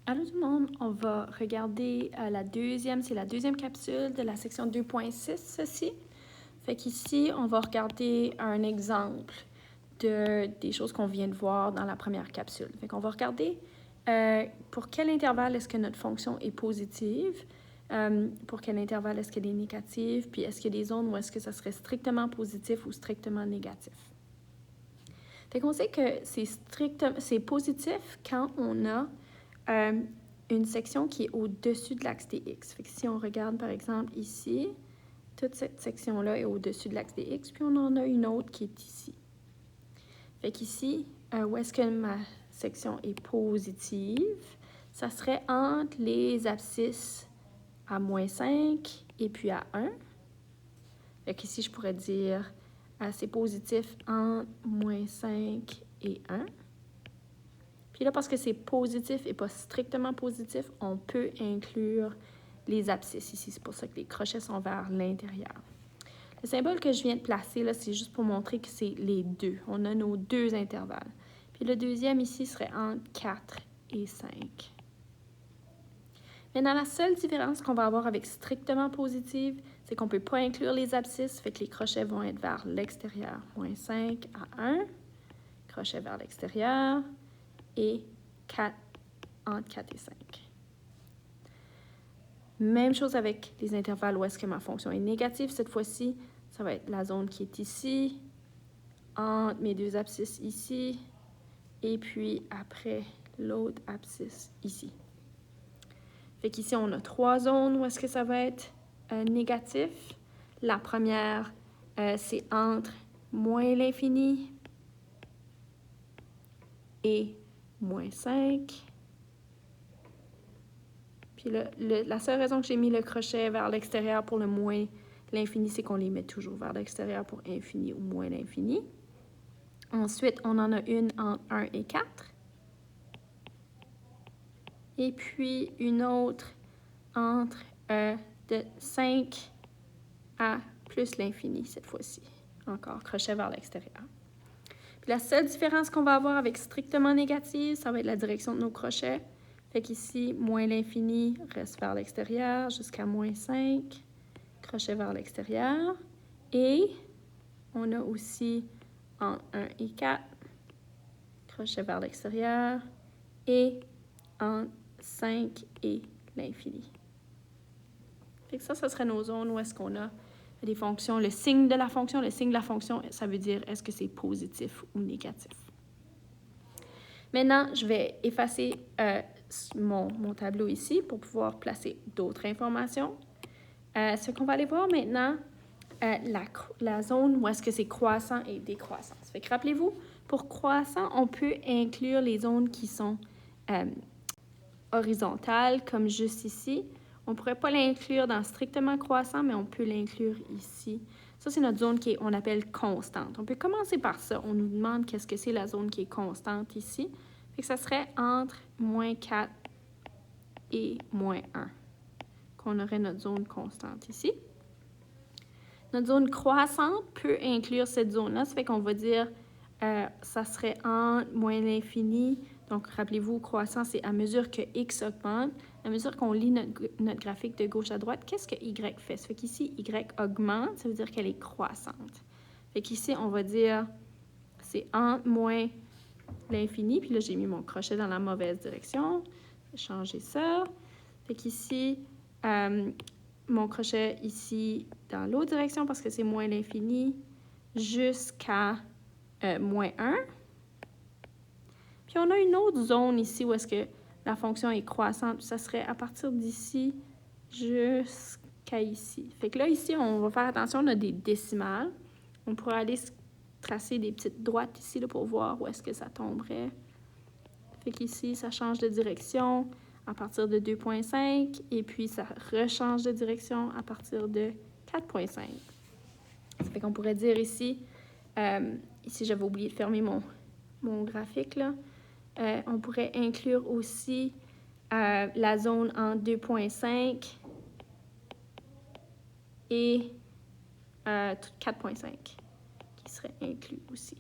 Allô tout le monde, on va regarder c'est la deuxième capsule de la section 2.6, ceci. Fait qu'ici, on va regarder un exemple des choses qu'on vient de voir dans la première capsule. Fait qu'on va regarder pour quel intervalle est-ce que notre fonction est positive, pour quel intervalle est-ce qu'elle est négative, puis est-ce qu'il y a des zones où est-ce que ça serait strictement positif ou strictement négatif. Fait qu'on sait que c'est positif quand on a une section qui est au-dessus de l'axe des X. Fait que si on regarde, par exemple, ici, toute cette section-là est au-dessus de l'axe des X, puis on en a une autre qui est ici. Fait qu'ici, où est-ce que ma section est positive? Ça serait entre les abscisses à -5 et puis à 1. Fait qu'ici, je pourrais dire c'est positif entre -5 et 1. Puis là, parce que c'est positif et pas strictement positif, on peut inclure les abscisses ici. C'est pour ça que les crochets sont vers l'intérieur. Le symbole que je viens de placer, là, c'est juste pour montrer que c'est les deux. On a nos deux intervalles. Puis le deuxième ici serait entre 4 et 5. Maintenant, la seule différence qu'on va avoir avec strictement positive, c'est qu'on ne peut pas inclure les abscisses, fait que les crochets vont être vers l'extérieur. -5 à 1, crochet vers l'extérieur, et 4 entre 4 et 5. Même chose avec les intervalles où est-ce que ma fonction est négative. Cette fois-ci, ça va être la zone qui est ici, entre mes deux abscisses ici, et puis après l'autre abscisse ici. Fait qu'ici, on a 3 zones où est-ce que ça va être négatif. La première, c'est entre moins l'infini et -5. Puis la seule raison que j'ai mis le crochet vers l'extérieur pour le moins l'infini, c'est qu'on les met toujours vers l'extérieur pour infini ou moins l'infini. Ensuite, on en a une entre 1 et 4. Et puis une autre entre de 5 à plus l'infini cette fois-ci. Encore, crochet vers l'extérieur. Puis la seule différence qu'on va avoir avec strictement négative, ça va être la direction de nos crochets. Fait qu'ici, moins l'infini reste vers l'extérieur jusqu'à -5, crochet vers l'extérieur. Et on a aussi en 1 et 4, crochet vers l'extérieur. Et en 5 et l'infini. Fait que ça serait nos zones où est-ce qu'on a des fonctions. Le signe de la fonction, ça veut dire est-ce que c'est positif ou négatif. Maintenant, je vais effacer mon tableau ici pour pouvoir placer d'autres informations. Ce qu'on va aller voir maintenant, la zone où est-ce que c'est croissant et décroissant. Fait que rappelez-vous, pour croissant, on peut inclure les zones qui sont horizontales, comme juste ici. On ne pourrait pas l'inclure dans strictement croissant, mais on peut l'inclure ici. Ça, c'est notre zone qu'on appelle constante. On peut commencer par ça. On nous demande qu'est-ce que c'est la zone qui est constante ici. Fait que ça serait entre -4 et -1 qu'on aurait notre zone constante ici. Notre zone croissante peut inclure cette zone-là. Ça fait qu'on va dire ça serait entre moins l'infini. Donc, rappelez-vous, croissant, c'est à mesure que x augmente. À mesure qu'on lit notre graphique de gauche à droite, qu'est-ce que y fait? Ça fait qu'ici, y augmente, ça veut dire qu'elle est croissante. Fait qu'ici, on va dire c'est entre moins l'infini. Puis là, j'ai mis mon crochet dans la mauvaise direction. Je vais changer ça. Fait qu'ici, mon crochet ici dans l'autre direction parce que c'est moins l'infini jusqu'à -1. Puis on a une autre zone ici où est-ce que la fonction est croissante. Ça serait à partir d'ici jusqu'à ici. Fait que là, ici, on va faire attention, on a des décimales. On pourrait aller tracer des petites droites ici là, pour voir où est-ce que ça tomberait. Fait qu'ici, ça change de direction à partir de 2,5 et puis ça rechange de direction à partir de 4,5. Ça fait qu'on pourrait dire ici, ici j'avais oublié de fermer mon graphique là, on pourrait inclure aussi la zone en 2,5 et 4,5 qui serait inclus aussi.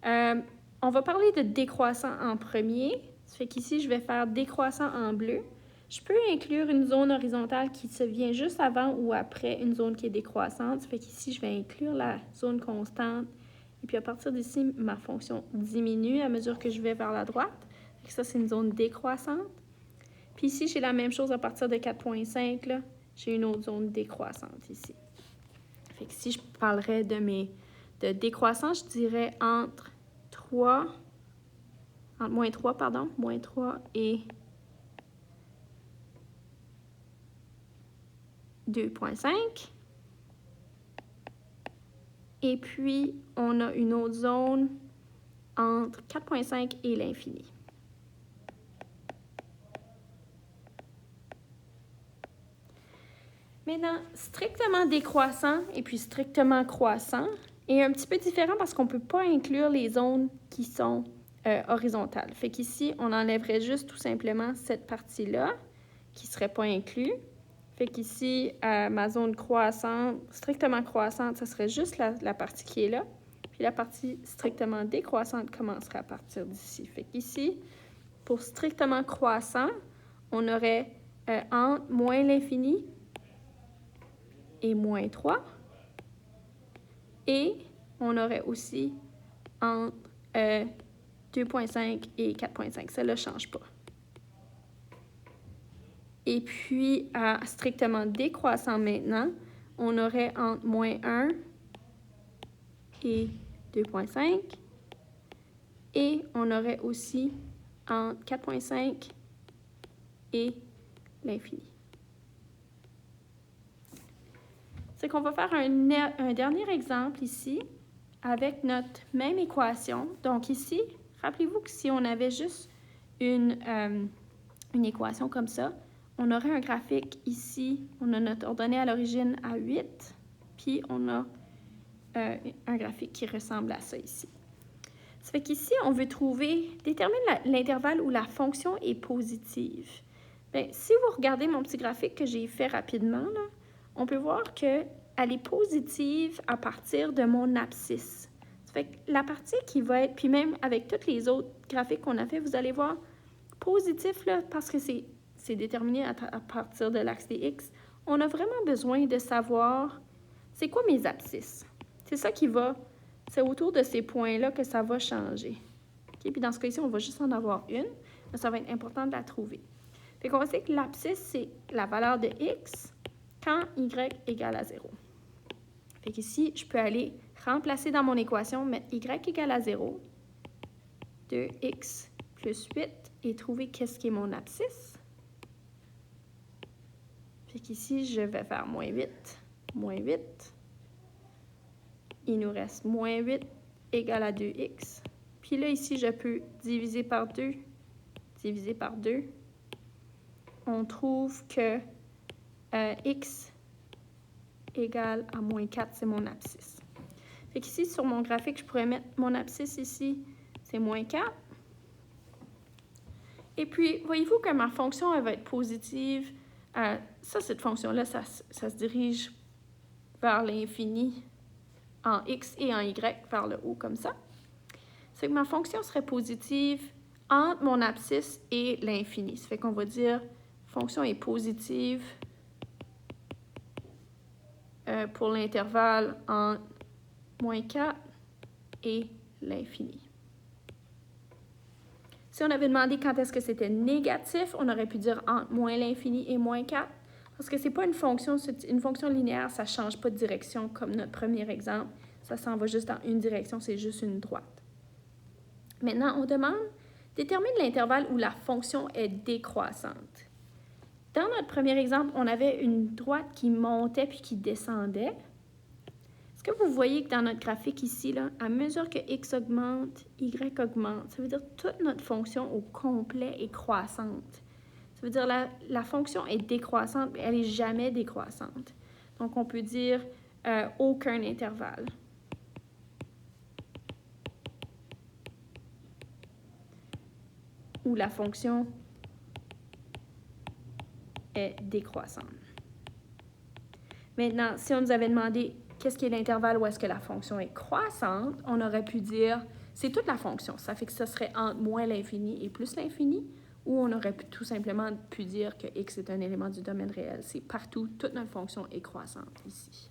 On va parler de décroissant en premier. Ça fait qu'ici, je vais faire décroissant en bleu. Je peux inclure une zone horizontale qui se vient juste avant ou après une zone qui est décroissante. Ça fait qu'ici, je vais inclure la zone constante. Et puis, à partir d'ici, ma fonction diminue à mesure que je vais vers la droite. Ça, c'est une zone décroissante. Puis ici, j'ai la même chose à partir de 4,5. J'ai une autre zone décroissante ici. Fait que si je parlerais de décroissance, je dirais entre moins 3 et 2,5. Et puis, on a une autre zone entre 4,5 et l'infini. Maintenant, strictement décroissant et puis strictement croissant est un petit peu différent parce qu'on ne peut pas inclure les zones qui sont horizontales. Fait qu'ici, on enlèverait juste tout simplement cette partie-là qui ne serait pas inclue. Fait qu'ici, ma zone croissante, strictement croissante, ce serait juste la partie qui est là. Puis la partie strictement décroissante commencerait à partir d'ici. Fait qu'ici, pour strictement croissant, on aurait entre moins l'infini et moins 3. Et on aurait aussi entre 2,5 et 4,5. Ça ne change pas. Et puis, à strictement décroissant maintenant, on aurait entre moins 1 et 2,5. Et on aurait aussi entre 4,5 et l'infini. C'est qu'on va faire un dernier exemple ici avec notre même équation. Donc ici, rappelez-vous que si on avait juste une équation comme ça, on aurait un graphique ici, on a notre ordonnée à l'origine à 8, puis on a un graphique qui ressemble à ça ici. Ça fait qu'ici, on veut déterminer l'intervalle où la fonction est positive. Bien, si vous regardez mon petit graphique que j'ai fait rapidement, là, on peut voir qu'elle est positive à partir de mon abscisse. Ça fait que la partie qui va être, puis même avec tous les autres graphiques qu'on a fait, vous allez voir positif, là, parce que c'est déterminé à partir de l'axe des X. On a vraiment besoin de savoir c'est quoi mes abscisses. C'est ça qui va, c'est autour de ces points-là que ça va changer. Okay? Puis dans ce cas-ci, on va juste en avoir une, mais ça va être important de la trouver. Fait qu'on va dire que l'abscisse, c'est la valeur de X quand y égale à 0. Fait qu'ici, je peux aller remplacer dans mon équation, mettre y égale à 0, 2x plus 8, et trouver qu'est-ce qui est mon abscisse. Fait qu'ici, je vais faire moins 8. Il nous reste moins 8 égale à 2x. Puis là, ici, je peux diviser par 2. On trouve que x égale à moins 4, c'est mon abscisse. Fait qu'ici, sur mon graphique, je pourrais mettre mon abscisse ici, c'est moins 4. Et puis, voyez-vous que ma fonction, elle va être positive. Cette fonction-là, ça se dirige vers l'infini en x et en y, vers le haut, comme ça. C'est que ma fonction serait positive entre mon abscisse et l'infini. Ça fait qu'on va dire fonction est positive pour l'intervalle entre moins 4 et l'infini. Si on avait demandé quand est-ce que c'était négatif, on aurait pu dire entre moins l'infini et moins 4. Parce que ce n'est pas une fonction linéaire, ça ne change pas de direction comme notre premier exemple. Ça s'en va juste dans une direction, c'est juste une droite. Maintenant, on demande, détermine l'intervalle où la fonction est décroissante. Dans notre premier exemple, on avait une droite qui montait puis qui descendait. Est-ce que vous voyez que dans notre graphique ici, là, à mesure que x augmente, y augmente, ça veut dire que toute notre fonction au complet est croissante. Ça veut dire que la fonction est décroissante, mais elle n'est jamais décroissante. Donc, on peut dire aucun intervalle. Où la fonction est décroissante. Maintenant, si on nous avait demandé qu'est-ce qui est l'intervalle où est-ce que la fonction est croissante, on aurait pu dire c'est toute la fonction. Ça fait que ça serait entre moins l'infini et plus l'infini, ou on aurait tout simplement pu dire que x est un élément du domaine réel. C'est partout, toute notre fonction est croissante ici.